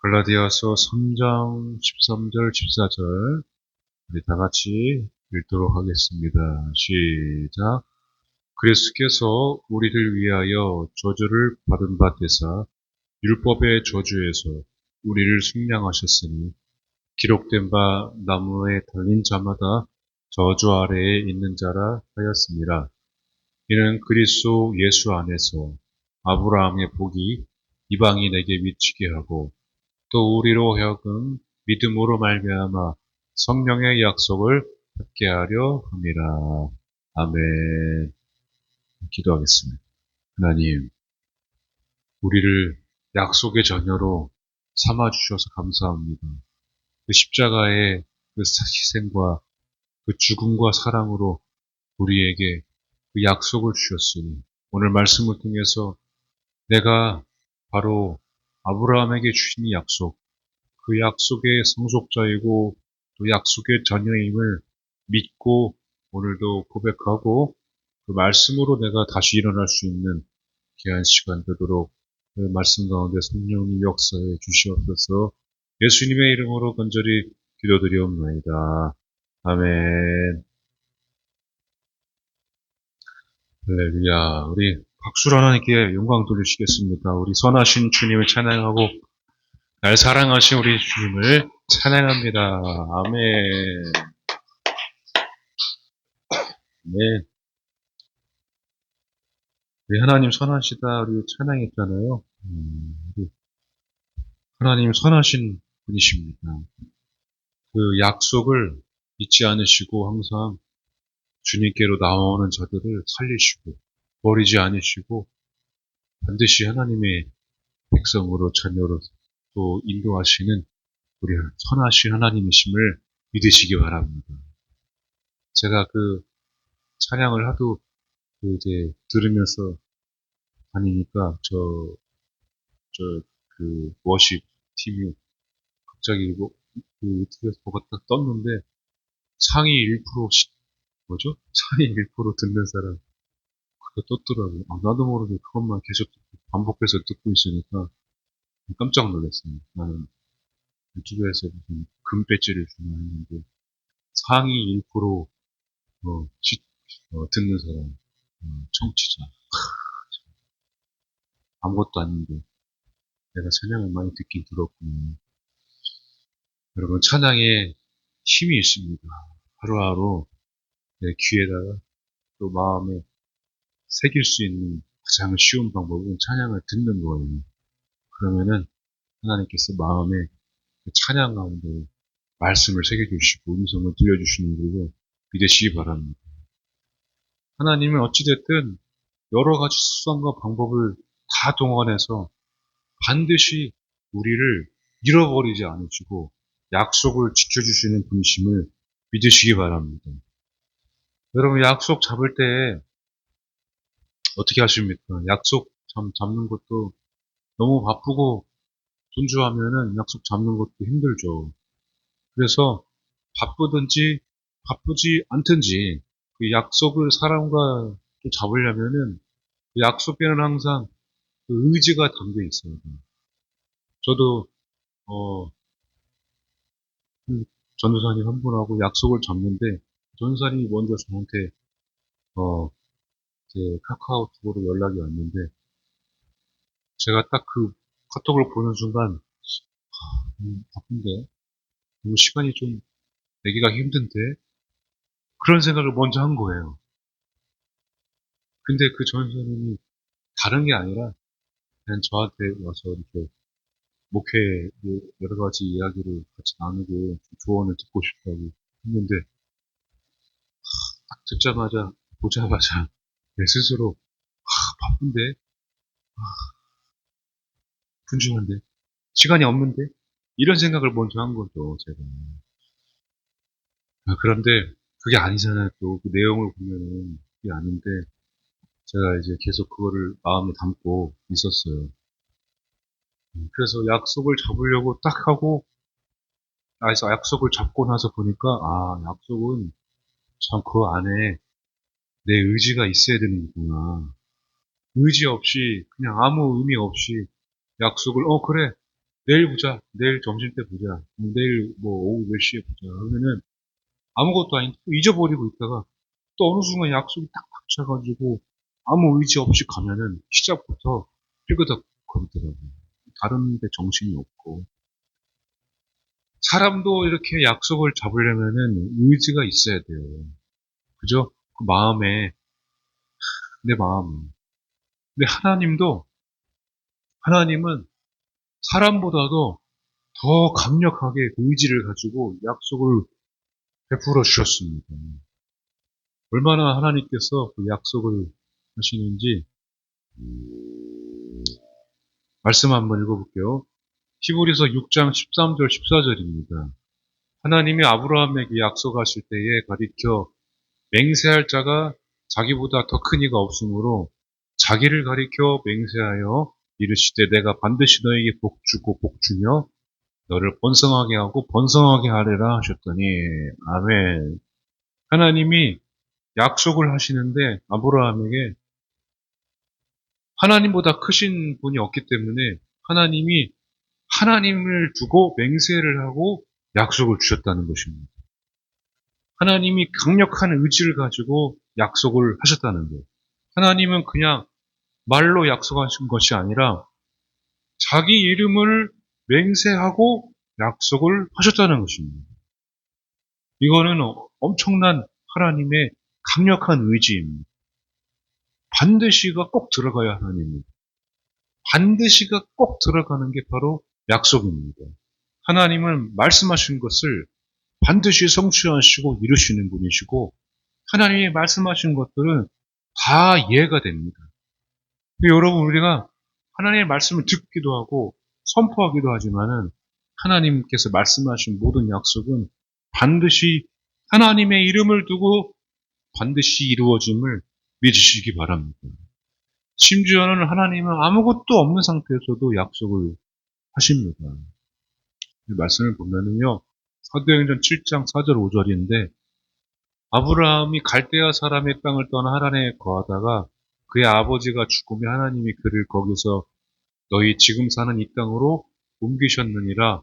갈라디아서 3장 13절, 14절 우리 다 같이 읽도록 하겠습니다. 시작. 그리스도께서 우리를 위하여 저주를 받은 바 되사 율법의 저주에서 우리를 속량하셨으니 기록된 바 나무에 달린 자마다 저주 아래에 있는 자라 하였습니다. 이는 그리스도 예수 안에서 아브라함의 복이 이방인에게 미치게 하고 또 우리로 하여금 믿음으로 말미암아 성령의 약속을 받게 하려 함이라. 아멘. 기도하겠습니다. 하나님, 우리를 약속의 자녀로 삼아 주셔서 감사합니다. 그 십자가의 그 희생과 그 죽음과 사랑으로 우리에게 그 약속을 주셨으니 오늘 말씀을 통해서 내가 바로 아브라함에게 주신 이 약속, 그 약속의 상속자이고 또 약속의 자녀임을 믿고 오늘도 고백하고 그 말씀으로 내가 다시 일어날 수 있는 귀한 시간 되도록 그 말씀 가운데 성령이 역사해 주시옵소서. 예수님의 이름으로 간절히 기도드리옵나이다. 아멘. 할렐루야. 우리 박수로 하나님께 영광 돌리시겠습니다. 우리 선하신 주님을 찬양하고 날 사랑하신 우리 주님을 찬양합니다. 아멘. 네. 우리 하나님 선하시다 우리 찬양했잖아요. 우리 하나님 선하신 분이십니다. 그 약속을 잊지 않으시고 항상 주님께로 나오는 자들을 살리시고 버리지 않으시고 반드시 하나님의 백성으로 자녀로 또 인도하시는 우리 선하신 하나님이심을 믿으시기 바랍니다. 제가 그 찬양을 하도 이제 들으면서 다니니까 그 워십 팀이 갑자기 그 유튜브에서 뭐가 딱 떴는데 상위 1% 뭐죠? 상위 1% 듣는 사람 그거 떴더라고요. 나도 모르게 그것만 계속 반복해서 듣고 있으니까 깜짝 놀랐어요. 나는 유튜브에서 무슨 금 배지를 주나 했는데 상위 1% 듣는 사람 청취자 아무것도 아닌데 내가 찬양을 많이 듣긴 들었구나. 여러분 찬양에 힘이 있습니다. 하루하루 내 귀에다가 또 마음에 새길 수 있는 가장 쉬운 방법은 찬양을 듣는 거예요. 그러면은 하나님께서 마음에 그 찬양 가운데 말씀을 새겨주시고 음성을 들려주시는 줄로 믿으시기 바랍니다. 하나님은 어찌됐든 여러 가지 수단과 방법을 다 동원해서 반드시 우리를 잃어버리지 않으시고 약속을 지켜주시는 분이심을 믿으시기 바랍니다. 여러분 약속 잡을 때 어떻게 하십니까? 약속 잡는 것도 너무 바쁘고 분주하면은 약속 잡는 것도 힘들죠. 그래서 바쁘든지 바쁘지 않든지 그 약속을 사람과 또 잡으려면은 그 약속에는 항상 그 의지가 담겨 있어야 돼요. 저도 어, 전도사님 한 분하고 약속을 잡는데 전도사님이 먼저 저한테 어, 제 카카오톡으로 연락이 왔는데 제가 딱 그 카톡을 보는 순간 바쁜데 너무 시간이 좀 내기가 힘든데 그런 생각을 먼저 한 거예요. 근데 그 전도사님이 다른 게 아니라 그냥 저한테 와서 이렇게 목회 여러 가지 이야기를 같이 나누고 조언을 듣고 싶다고 했는데 딱 듣자마자 보자마자 내 스스로 바쁜데 분주한데 시간이 없는데 이런 생각을 먼저 한 거죠 제가. 그런데 그게 아니잖아요. 또 그 내용을 보면은 그게 아닌데 제가 이제 계속 그거를 마음에 담고 있었어요. 그래서 약속을 잡으려고 딱 하고 그래서 약속을 잡고 나서 보니까 약속은 참 그 안에 내 의지가 있어야 되는구나. 의지 없이 그냥 아무 의미 없이 약속을 그래 내일 보자. 내일 점심 때 보자. 내일 뭐 오후 몇 시에 보자. 그러면은 아무것도 아닌데 또 잊어버리고 있다가 또 어느 순간 약속이 딱 닥쳐가지고 아무 의지 없이 가면은 시작부터 삐그덕 거리더라고요. 다른 데 정신이 없고. 사람도 이렇게 약속을 잡으려면은 의지가 있어야 돼요. 그죠? 그 마음에, 내 마음에. 근데 하나님은 사람보다도 더 강력하게 그 의지를 가지고 약속을 베풀어 주셨습니다. 얼마나 하나님께서 그 약속을 하시는지 말씀 한번 읽어볼게요. 히브리서 6장 13절 14절입니다. 하나님이 아브라함에게 약속하실 때에 가리켜 맹세할 자가 자기보다 더 큰 이가 없으므로 자기를 가리켜 맹세하여 이르시되 내가 반드시 너에게 복주고 복주며 너를 번성하게 하고 번성하게 하리라 하셨더니 아멘. 하나님이 약속을 하시는데 아브라함에게 하나님보다 크신 분이 없기 때문에 하나님이 하나님을 두고 맹세를 하고 약속을 주셨다는 것입니다. 하나님이 강력한 의지를 가지고 약속을 하셨다는 거예요. 하나님은 그냥 말로 약속하신 것이 아니라 자기 이름을 맹세하고 약속을 하셨다는 것입니다. 이거는 엄청난 하나님의 강력한 의지입니다. 반드시가 꼭 들어가야 하나님입니다. 반드시가 꼭 들어가는 게 바로 약속입니다. 하나님은 말씀하신 것을 반드시 성취하시고 이루시는 분이시고 하나님이 말씀하신 것들은 다 이해가 됩니다. 여러분 우리가 하나님의 말씀을 듣기도 하고 선포하기도 하지만은 하나님께서 말씀하신 모든 약속은 반드시 하나님의 이름을 두고 반드시 이루어짐을 믿으시기 바랍니다. 심지어는 하나님은 아무것도 없는 상태에서도 약속을 하십니다. 이 말씀을 보면은요, 사도행전 7장 4절 5절인데 아브라함이 갈대아 사람의 땅을 떠나 하란에 거하다가 그의 아버지가 죽음에 하나님이 그를 거기서 너희 지금 사는 이 땅으로 옮기셨느니라.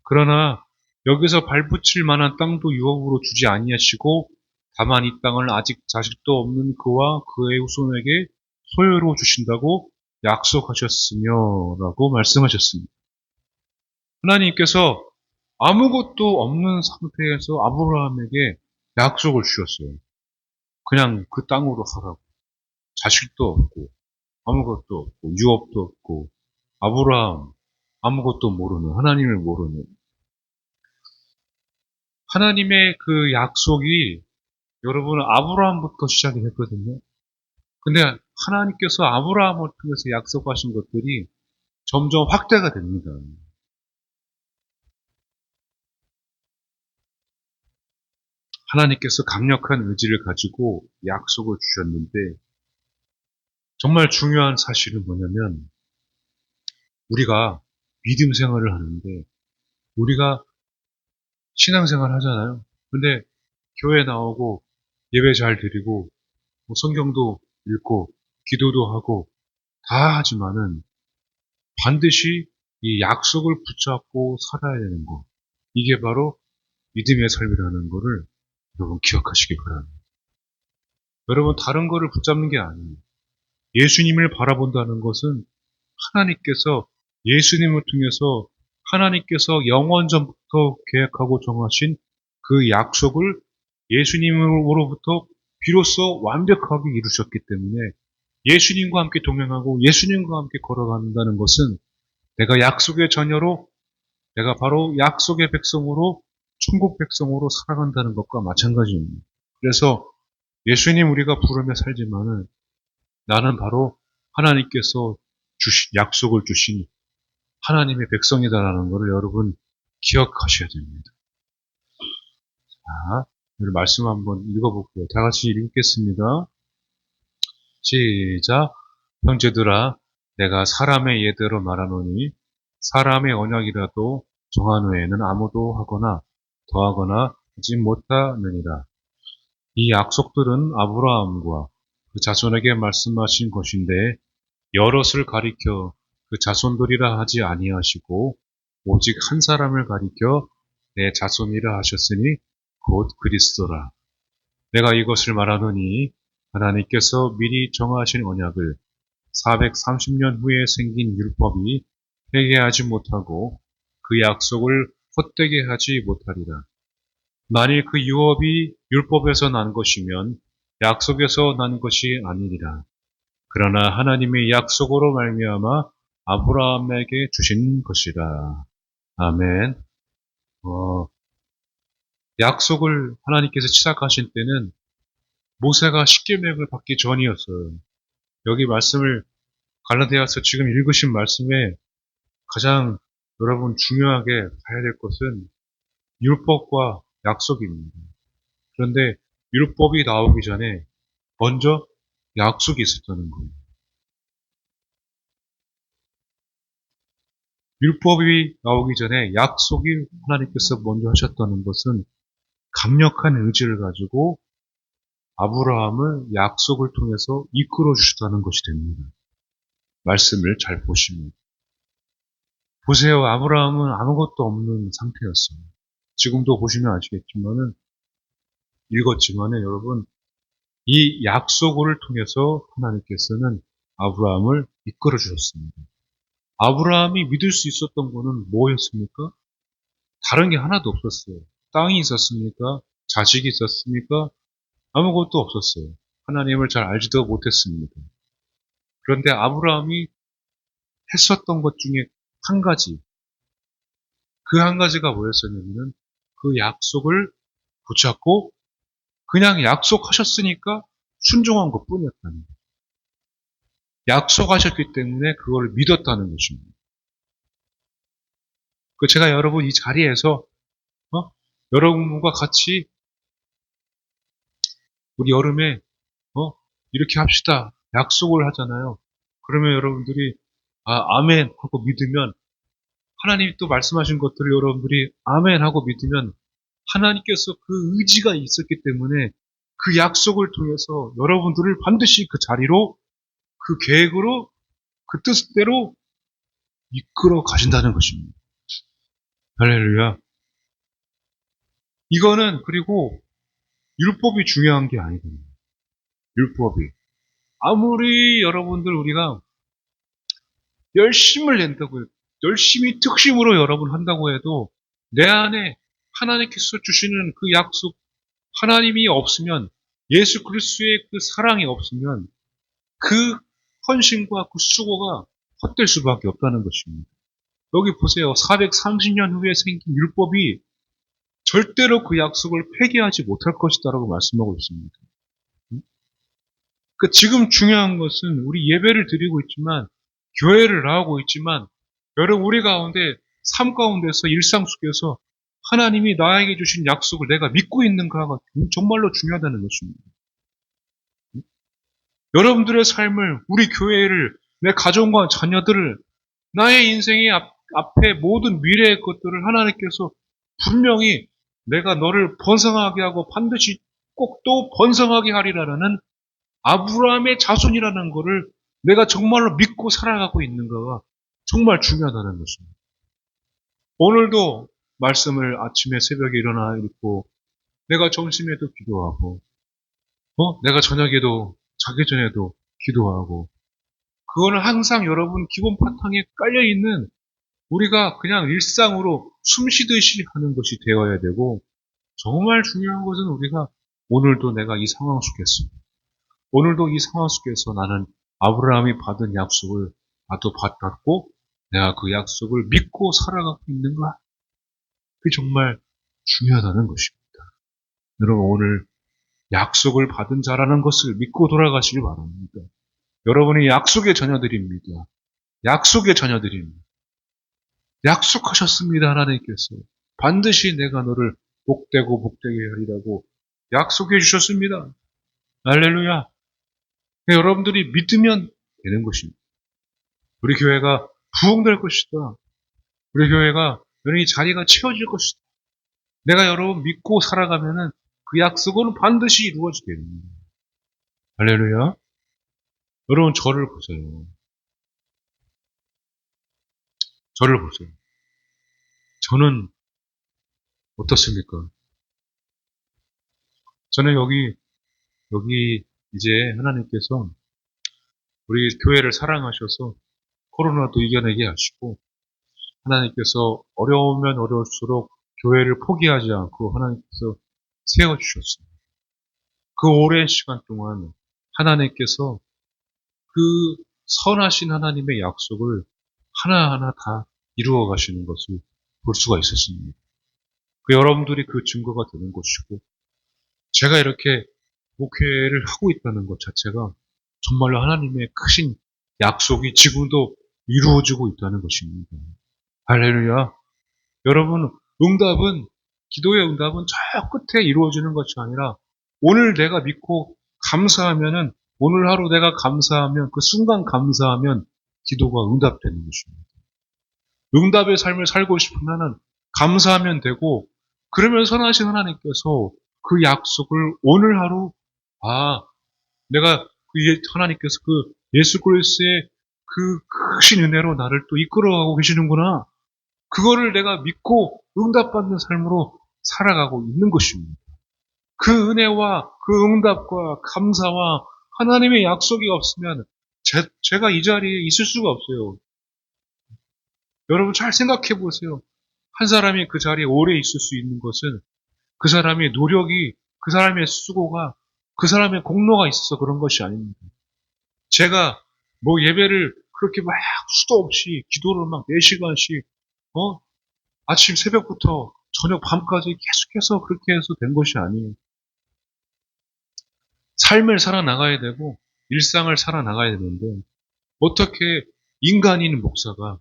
그러나 여기서 발붙일 만한 땅도 유업으로 주지 아니하시고 다만 이 땅을 아직 자식도 없는 그와 그의 후손에게 소유로 주신다고 약속하셨으며 라고 말씀하셨습니다. 하나님께서 아무것도 없는 상태에서 아브라함에게 약속을 주셨어요. 그냥 그 땅으로 하라고. 자식도 없고 아무것도 없고 유업도 없고 아브라함 아무것도 모르는 하나님을 모르는 하나님의 그 약속이 여러분 아브라함부터 시작이 됐거든요. 근데 하나님께서 아브라함을 통해서 약속하신 것들이 점점 확대가 됩니다. 하나님께서 강력한 의지를 가지고 약속을 주셨는데 정말 중요한 사실은 뭐냐면 우리가 믿음 생활을 하는데 우리가 신앙생활 하잖아요. 근데 교회 나오고 예배 잘 드리고 뭐 성경도 읽고 기도도 하고 다 하지만은 반드시 이 약속을 붙잡고 살아야 되는 거. 이게 바로 믿음의 삶이라는 거를 여러분 기억하시기 바랍니다. 여러분 다른 거를 붙잡는 게 아니에요. 예수님을 바라본다는 것은 하나님께서 예수님을 통해서 하나님께서 영원전부터 계획하고 정하신 그 약속을 예수님으로부터 비로소 완벽하게 이루셨기 때문에 예수님과 함께 동행하고 예수님과 함께 걸어간다는 것은 내가 약속의 자녀로 내가 바로 약속의 백성으로 천국 백성으로 살아간다는 것과 마찬가지입니다. 그래서 예수님 우리가 부르며 살지만은 나는 바로 하나님께서 주신 약속을 주신 하나님의 백성이다라는 것을 여러분 기억하셔야 됩니다. 자, 오늘 말씀 한번 읽어볼게요. 다 같이 읽겠습니다. 시작. 형제들아, 내가 사람의 예대로 말하노니 사람의 언약이라도 정한 후에는 아무도 하거나 더하거나 하지 못하느니라. 이 약속들은 아브라함과 그 자손에게 말씀하신 것인데 여럿을 가리켜 그 자손들이라 하지 아니하시고 오직 한 사람을 가리켜 내 자손이라 하셨으니 곧 그리스도라. 내가 이것을 말하노니 하나님께서 미리 정하신 언약을 430년 후에 생긴 율법이 회개하지 못하고 그 약속을 헛되게 하지 못하리라. 만일 그 유업이 율법에서 난 것이면 약속에서 난 것이 아니니라. 그러나 하나님의 약속으로 말미암아 아브라함에게 주신 것이라. 아멘. 약속을 하나님께서 시작하신 때는 모세가 십계명을 받기 전이었어요. 여기 말씀을 갈라디아서 지금 읽으신 말씀에 가장 여러분 중요하게 봐야 될 것은 율법과 약속입니다. 그런데 율법이 나오기 전에 먼저 약속이 있었다는 거예요. 율법이 나오기 전에 약속이 하나님께서 먼저 하셨다는 것은 강력한 의지를 가지고 아브라함을 약속을 통해서 이끌어 주셨다는 것이 됩니다. 말씀을 잘 보시면. 보세요. 아브라함은 아무것도 없는 상태였어요. 지금도 보시면 아시겠지만은, 읽었지만은 여러분, 이 약속을 통해서 하나님께서는 아브라함을 이끌어 주셨습니다. 아브라함이 믿을 수 있었던 거는 뭐였습니까? 다른 게 하나도 없었어요. 땅이 있었습니까? 자식이 있었습니까? 아무것도 없었어요. 하나님을 잘 알지도 못했습니다. 그런데 아브라함이 했었던 것 중에 한 가지, 그 한 가지가 뭐였었냐면 그 약속을 붙잡고 그냥 약속하셨으니까 순종한 것 뿐이었다는 거예요. 약속하셨기 때문에 그걸 믿었다는 것입니다. 제가 여러분 이 자리에서 여러분과 같이 우리 여름에 이렇게 합시다. 약속을 하잖아요. 그러면 여러분들이 아멘 하고 믿으면 하나님이 또 말씀하신 것들을 여러분들이 아멘 하고 믿으면 하나님께서 그 의지가 있었기 때문에 그 약속을 통해서 여러분들을 반드시 그 자리로 그 계획으로 그 뜻대로 이끌어 가신다는 것입니다. 할렐루야. 이거는 그리고 율법이 중요한 게 아니거든요. 율법이. 아무리 여러분들 우리가 열심을 낸다고 해도 열심히 특심으로 여러분 한다고 해도 내 안에 하나님께서 주시는 그 약속 하나님이 없으면 예수 그리스도의 그 사랑이 없으면 그 헌신과 그 수고가 헛될 수밖에 없다는 것입니다. 여기 보세요. 430년 후에 생긴 율법이 절대로 그 약속을 폐기하지 못할 것이다라고 말씀하고 있습니다. 지금 중요한 것은 우리 예배를 드리고 있지만 교회를 나오고 있지만 여러분 우리 가운데 삶 가운데서 일상 속에서 하나님이 나에게 주신 약속을 내가 믿고 있는가가 정말로 중요하다는 것입니다. 여러분들의 삶을 우리 교회를 내 가정과 자녀들을 나의 인생의 앞에 모든 미래의 것들을 하나님께서 분명히 내가 너를 번성하게 하고 반드시 꼭 또 번성하게 하리라는 아브라함의 자손이라는 것을 내가 정말로 믿고 살아가고 있는가가 정말 중요하다는 것입니다. 오늘도 말씀을 아침에 새벽에 일어나 읽고 내가 점심에도 기도하고 내가 저녁에도 자기 전에도 기도하고 그거는 항상 여러분 기본 바탕에 깔려있는 우리가 그냥 일상으로 숨쉬듯이 하는 것이 되어야 되고 정말 중요한 것은 우리가 오늘도 내가 이 상황 속에서 오늘도 이 상황 속에서 나는 아브라함이 받은 약속을 나도 받았고 내가 그 약속을 믿고 살아가고 있는가? 그게 정말 중요하다는 것입니다. 여러분 오늘 약속을 받은 자라는 것을 믿고 돌아가시기 바랍니다. 여러분이 약속의 자녀들입니다. 약속의 자녀들입니다. 약속하셨습니다. 하나님께서 반드시 내가 너를 복되고 복되게 하리라고 약속해 주셨습니다. 할렐루야. 여러분들이 믿으면 되는 것입니다. 우리 교회가 부흥될 것이다. 우리 교회가 여러분이 자리가 채워질 것이다. 내가 여러분 믿고 살아가면은 그 약속은 반드시 이루어지게 됩니다. 할렐루야. 여러분 저를 보세요. 저를 보세요. 저는 어떻습니까? 저는 여기 이제 하나님께서 우리 교회를 사랑하셔서 코로나도 이겨내게 하시고 하나님께서 어려우면 어려울수록 교회를 포기하지 않고 하나님께서 세워주셨습니다. 그 오랜 시간 동안 하나님께서 그 선하신 하나님의 약속을 하나하나 다 이루어 가시는 것을 볼 수가 있었습니다. 여러분들이 그 증거가 되는 것이고 제가 이렇게 목회를 하고 있다는 것 자체가 정말로 하나님의 크신 약속이 지금도 이루어지고 있다는 것입니다. 할렐루야. 여러분, 기도의 응답은 저 끝에 이루어지는 것이 아니라 오늘 내가 믿고 감사하면은 오늘 하루 내가 감사하면 그 순간 감사하면 기도가 응답되는 것입니다. 응답의 삶을 살고 싶으면은 감사하면 되고 그러면 선하신 하나님께서 그 약속을 오늘 하루 내가 하나님께서 그 예수 그리스도의 그 크신 은혜로 나를 또 이끌어가고 계시는구나. 그거를 내가 믿고 응답받는 삶으로 살아가고 있는 것입니다. 그 은혜와 그 응답과 감사와 하나님의 약속이 없으면 제가 이 자리에 있을 수가 없어요. 여러분 잘 생각해 보세요. 한 사람이 그 자리에 오래 있을 수 있는 것은 그 사람의 노력이, 그 사람의 수고가, 그 사람의 공로가 있어서 그런 것이 아닙니다. 제가 뭐 예배를 그렇게 막 수도 없이 기도를 막 4시간씩 아침 새벽부터 저녁 밤까지 계속해서 그렇게 해서 된 것이 아니에요. 삶을 살아나가야 되고 일상을 살아나가야 되는데 어떻게 인간인 목사가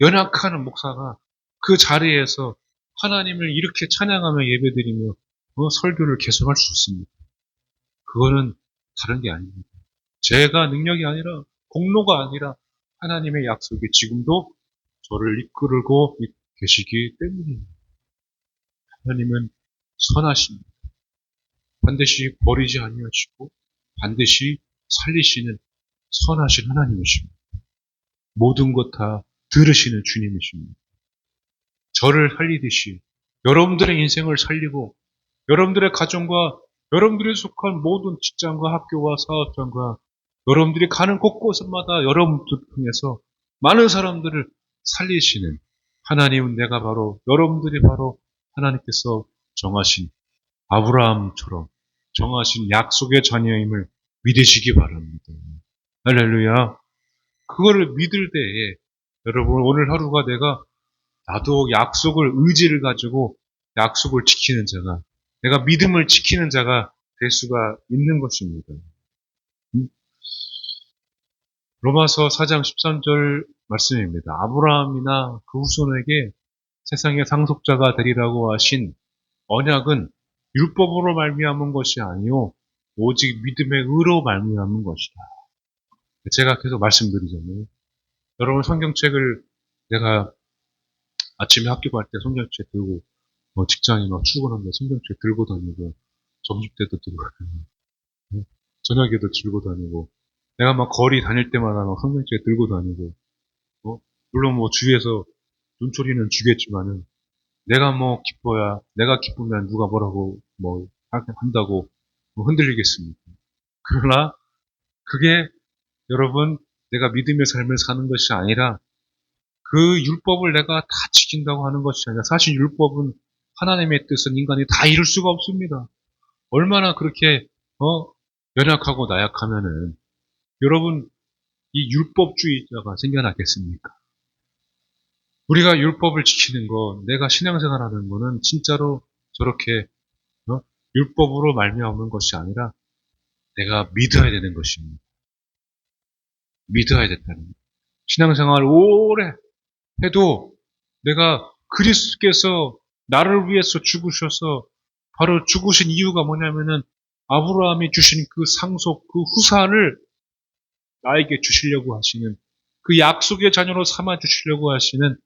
연약한 목사가 그 자리에서 하나님을 이렇게 찬양하며 예배드리며 설교를 계속할 수 있습니다. 그거는 다른 게 아닙니다. 제가 능력이 아니라 공로가 아니라 하나님의 약속이 지금도 저를 이끌고 계시기 때문입니다. 하나님은 선하십니다. 반드시 버리지 아니하시고 반드시 살리시는 선하신 하나님이십니다. 모든 것 다 들으시는 주님이십니다. 저를 살리듯이 여러분들의 인생을 살리고 여러분들의 가정과 여러분들이 속한 모든 직장과 학교와 사업장과 여러분들이 가는 곳곳마다 여러분들 통해서 많은 사람들을 살리시는 하나님은 여러분들이 바로 하나님께서 정하신 아브라함처럼 정하신 약속의 자녀임을 믿으시기 바랍니다. 할렐루야. 그거를 믿을 때에 여러분 오늘 하루가 나도 의지를 가지고 약속을 지키는 자가 내가 믿음을 지키는 자가 될 수가 있는 것입니다. 로마서 4장 13절 말씀입니다. 아브라함이나 그 후손에게 세상의 상속자가 되리라고 하신 언약은 율법으로 말미암은 것이 아니요 오직 믿음의 의로 말미암은 것이다. 제가 계속 말씀드리잖아요. 여러분 성경책을 내가 아침에 학교 갈 때 성경책 들고 직장에 막 출근하면서 성경책 들고 다니고 점심때도 들고 다니고 저녁에도 들고 다니고 내가 막 거리 다닐 때마다 막 성경책 들고 다니고 물론 뭐 주위에서 눈초리는 주겠지만은 내가 기쁘면 누가 뭐라고 한다고 흔들리겠습니까? 그러나 그게 여러분 내가 믿음의 삶을 사는 것이 아니라 그 율법을 내가 다 지킨다고 하는 것이 아니라 사실 율법은 하나님의 뜻은 인간이 다 이룰 수가 없습니다. 얼마나 그렇게 연약하고 나약하면은 여러분 이 율법주의자가 생겨나겠습니까? 우리가 율법을 지키는 거, 내가 신앙생활하는 거는 진짜로 저렇게 율법으로 말미암는 것이 아니라 내가 믿어야 되는 것입니다. 믿어야 된다는 거예요. 신앙생활 오래 해도 내가 그리스도께서 나를 위해서 죽으셔서 바로 죽으신 이유가 뭐냐면은 아브라함이 주신 그 상속, 그 후사를 나에게 주시려고 하시는 그 약속의 자녀로 삼아 주시려고 하시는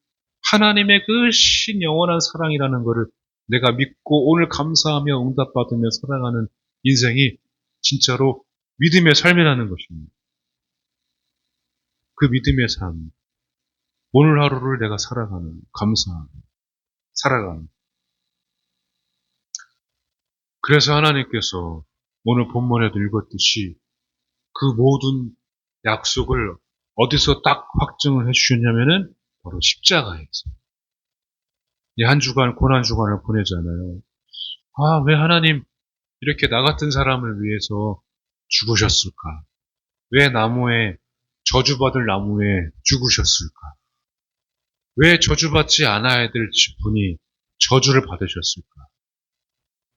하나님의 그 신 영원한 사랑이라는 것을 내가 믿고 오늘 감사하며 응답받으며 살아가는 인생이 진짜로 믿음의 삶이라는 것입니다. 그 믿음의 삶, 오늘 하루를 내가 살아가는 감사함. 살아가는. 그래서 하나님께서 오늘 본문에도 읽었듯이 그 모든 약속을 어디서 딱 확증을 해주셨냐면은 바로 십자가에서. 이 한 주간 고난 주간을 보내잖아요. 아, 왜 하나님 이렇게 나 같은 사람을 위해서 죽으셨을까? 왜 나무에 저주받을 나무에 죽으셨을까? 왜 저주받지 않아야 될 분이 저주를 받으셨을까?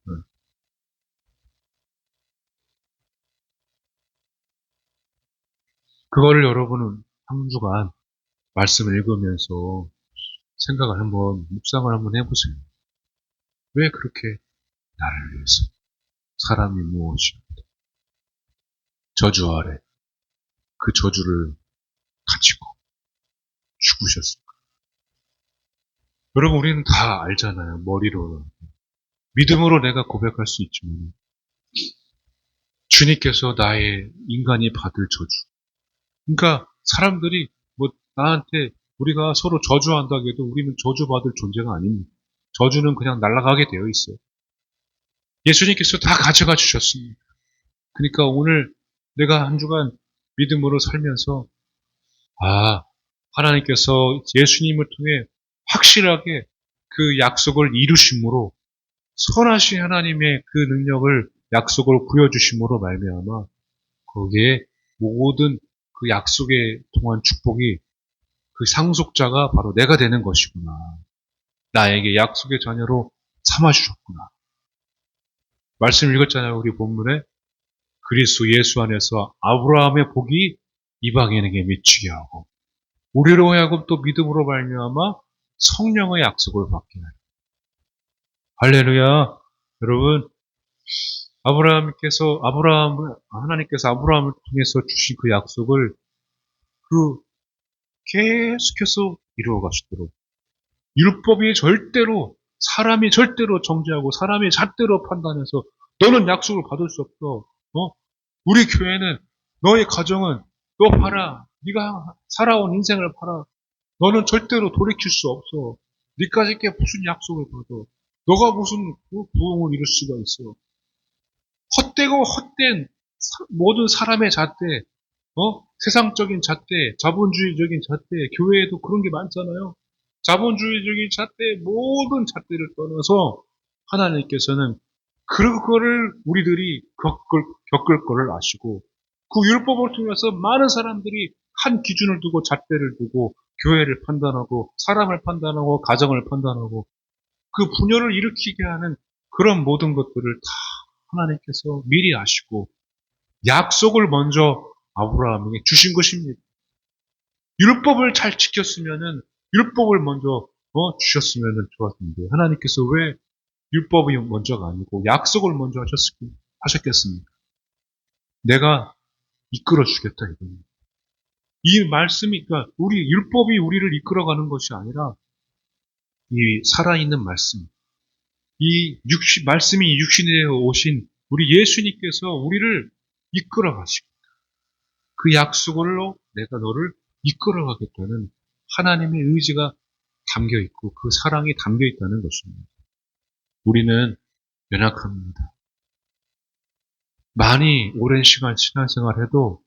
응. 그거를 여러분은 한 주간 말씀을 읽으면서 생각을 한번 묵상을 한번 해보세요. 왜 그렇게 나를 위해서 사람이 무엇이 저주 아래 그 저주를 가지고 죽으셨을까? 여러분 우리는 다 알잖아요. 머리로 믿음으로 내가 고백할 수 있지만 주님께서 나의 인간이 받을 저주. 그러니까 사람들이 뭐 나한테 우리가 서로 저주한다고 해도 우리는 저주받을 존재가 아닙니다. 저주는 그냥 날아가게 되어 있어요. 예수님께서 다 가져가 주셨습니다. 그러니까 오늘 내가 한 주간 믿음으로 살면서 아, 하나님께서 예수님을 통해 확실하게 그 약속을 이루심으로 선하신 하나님의 그 능력을 약속을 부여주심으로 말미암아 거기에 모든 그 약속에 통한 축복이 그 상속자가 바로 내가 되는 것이구나. 나에게 약속의 자녀로 삼아주셨구나. 말씀 읽었잖아요. 우리 본문에 그리스도 예수 안에서 아브라함의 복이 이방인에게 미치게 하고 우리로 하여금 또 믿음으로 말미암아 성령의 약속을 받게 하라. 할렐루야. 여러분 하나님께서 아브라함을 통해서 주신 그 약속을 그 계속해서 이루어 가시도록 율법이 절대로 사람이 절대로 정죄하고 사람이 잣대로 판단해서 너는 약속을 받을 수 없어. 우리 교회는 너의 가정은 너 팔아. 네가 살아온 인생을 팔아. 너는 절대로 돌이킬 수 없어. 네까지 게 무슨 약속을 받아. 너가 무슨 부흥을 이룰 수가 있어. 헛되고 헛된 모든 사람의 잣대, 세상적인 잣대, 자본주의적인 잣대, 교회에도 그런 게 많잖아요. 자본주의적인 잣대, 모든 잣대를 떠나서 하나님께서는 그거를 우리들이 겪을 거를 아시고 그 율법을 통해서 많은 사람들이 한 기준을 두고 잣대를 두고 교회를 판단하고 사람을 판단하고 가정을 판단하고 그 분열을 일으키게 하는 그런 모든 것들을 다 하나님께서 미리 아시고 약속을 먼저 아브라함에게 주신 것입니다. 율법을 잘 지켰으면은 율법을 먼저 주셨으면은 좋았는데 하나님께서 왜 율법이 먼저가 아니고 약속을 먼저 하셨겠습니까? 내가 이끌어 주겠다 이겁니다. 이 말씀이 그러니까 우리 율법이 우리를 이끌어가는 것이 아니라 이 살아있는 말씀, 말씀이 육신에 오신 우리 예수님께서 우리를 이끌어 가시고 그 약속으로 내가 너를 이끌어 가겠다는 하나님의 의지가 담겨 있고 그 사랑이 담겨 있다는 것입니다. 우리는 연약합니다. 많이 오랜 시간 신앙생활해도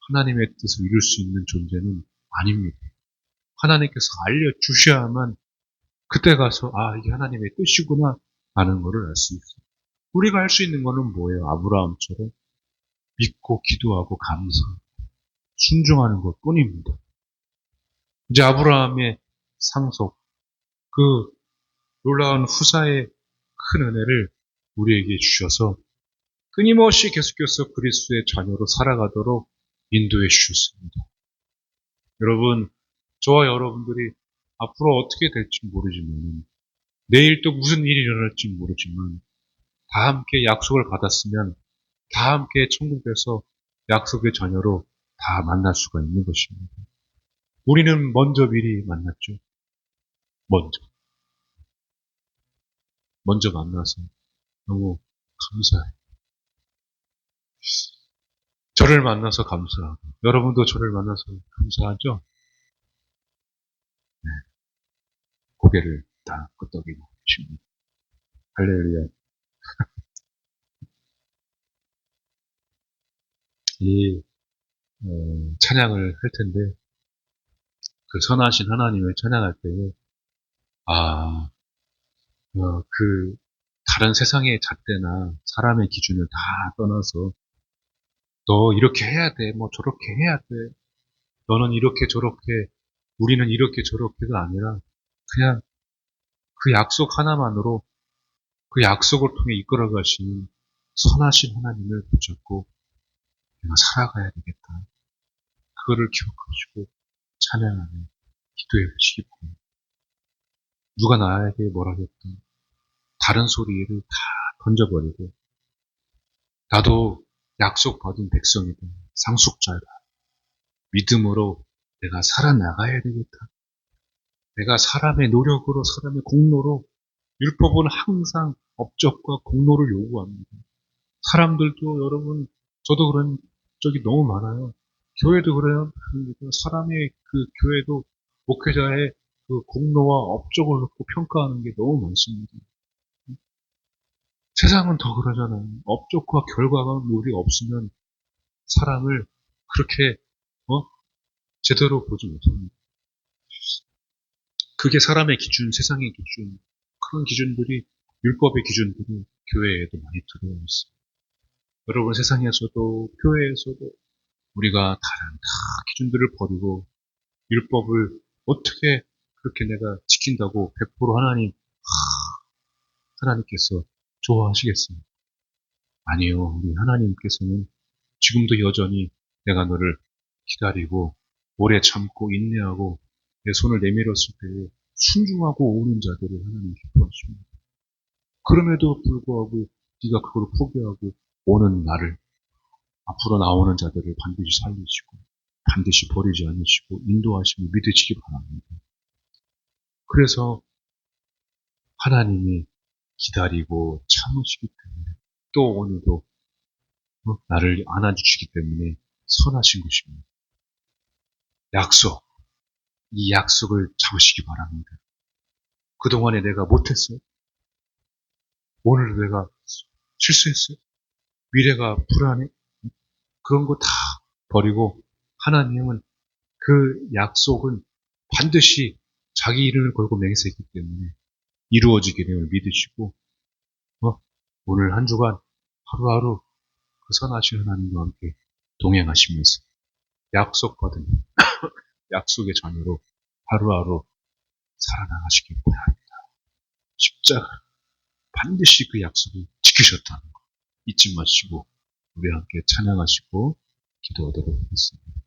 하나님의 뜻을 이룰 수 있는 존재는 아닙니다. 하나님께서 알려주셔야만 그때 가서 이게 하나님의 뜻이구나 하는 것을 알 수 있어요. 우리가 할 수 있는 거는 뭐예요? 아브라함처럼 믿고 기도하고 감사하고 순종하는 것 뿐입니다. 이제 아브라함의 상속, 그 놀라운 후사의 큰 은혜를 우리에게 주셔서 끊임없이 계속해서 그리스도의 자녀로 살아가도록 인도해 주셨습니다. 여러분, 저와 여러분들이 앞으로 어떻게 될지 모르지만 내일 또 무슨 일이 일어날지 모르지만 다 함께 약속을 받았으면 다 함께 천국에서 약속의 자녀로 다 만날 수가 있는 것입니다. 우리는 먼저 미리 만났죠. 먼저 만나서 너무 감사해요. 저를 만나서 감사하고 여러분도 저를 만나서 감사하죠? 네. 고개를 딱 끄덕이고 계십니다. 할렐루야. 이 찬양을 할 텐데 그 선하신 하나님을 찬양할 때에 아, 그 다른 세상의 잣대나 사람의 기준을 다 떠나서 너 이렇게 해야 돼, 뭐 저렇게 해야 돼, 너는 이렇게 저렇게, 우리는 이렇게 저렇게가 아니라 그냥 그 약속 하나만으로 그 약속을 통해 이끌어 가시는 선하신 하나님을 붙잡고 내가 살아가야 되겠다. 그거를 기억하시고 찬양하며 기도해 보시기 바랍니다. 누가 나에게 뭐라 했든 다른 소리를 다 던져버리고 나도 약속받은 백성이다. 상속자다. 믿음으로 내가 살아나가야 되겠다. 내가 사람의 노력으로 사람의 공로로 율법은 항상 업적과 공로를 요구합니다. 사람들도 여러분 저도 그런 적이 너무 많아요. 교회도 그래요. 사람의 그 교회도 목회자의 그 공로와 업적을 놓고 평가하는 게 너무 많습니다. 세상은 더 그러잖아요. 업적과 결과가 우리가 없으면 사람을 그렇게 제대로 보지 못합니다. 그게 사람의 기준, 세상의 기준, 그런 기준들이 율법의 기준들이 교회에도 많이 들어와 있어요. 여러분 세상에서도 교회에서도 우리가 다른 다 기준들을 버리고 율법을 어떻게 그렇게 내가 지킨다고 100% 하나님께서 좋아하시겠습니까? 아니요. 우리 하나님께서는 지금도 여전히 내가 너를 기다리고 오래 참고 인내하고 내 손을 내밀었을 때에 순종하고 오는 자들을 하나님 기뻐하십니다. 그럼에도 불구하고 네가 그걸 포기하고 오는 나를 앞으로 나오는 자들을 반드시 살리시고 반드시 버리지 않으시고 인도하시고 믿으시기 바랍니다. 그래서 하나님이 기다리고 참으시기 때문에 또 오늘도 나를 안아주시기 때문에 선하신 것입니다. 약속, 이 약속을 잡으시기 바랍니다. 그동안에 내가 못했어요. 오늘 내가 실수했어요. 미래가 불안해. 그런 거 다 버리고 하나님은 그 약속은 반드시 자기 이름을 걸고 맹세했기 때문에 이루어지기를 믿으시고 오늘 한 주간 하루하루 그 선하신 하나님과 함께 동행하시면서 약속받은 약속의 자녀로 하루하루 살아나가시길 바랍니다. 십자가 반드시 그 약속을 지키셨다는 거 잊지 마시고 우리 함께 찬양하시고 기도하도록 하겠습니다.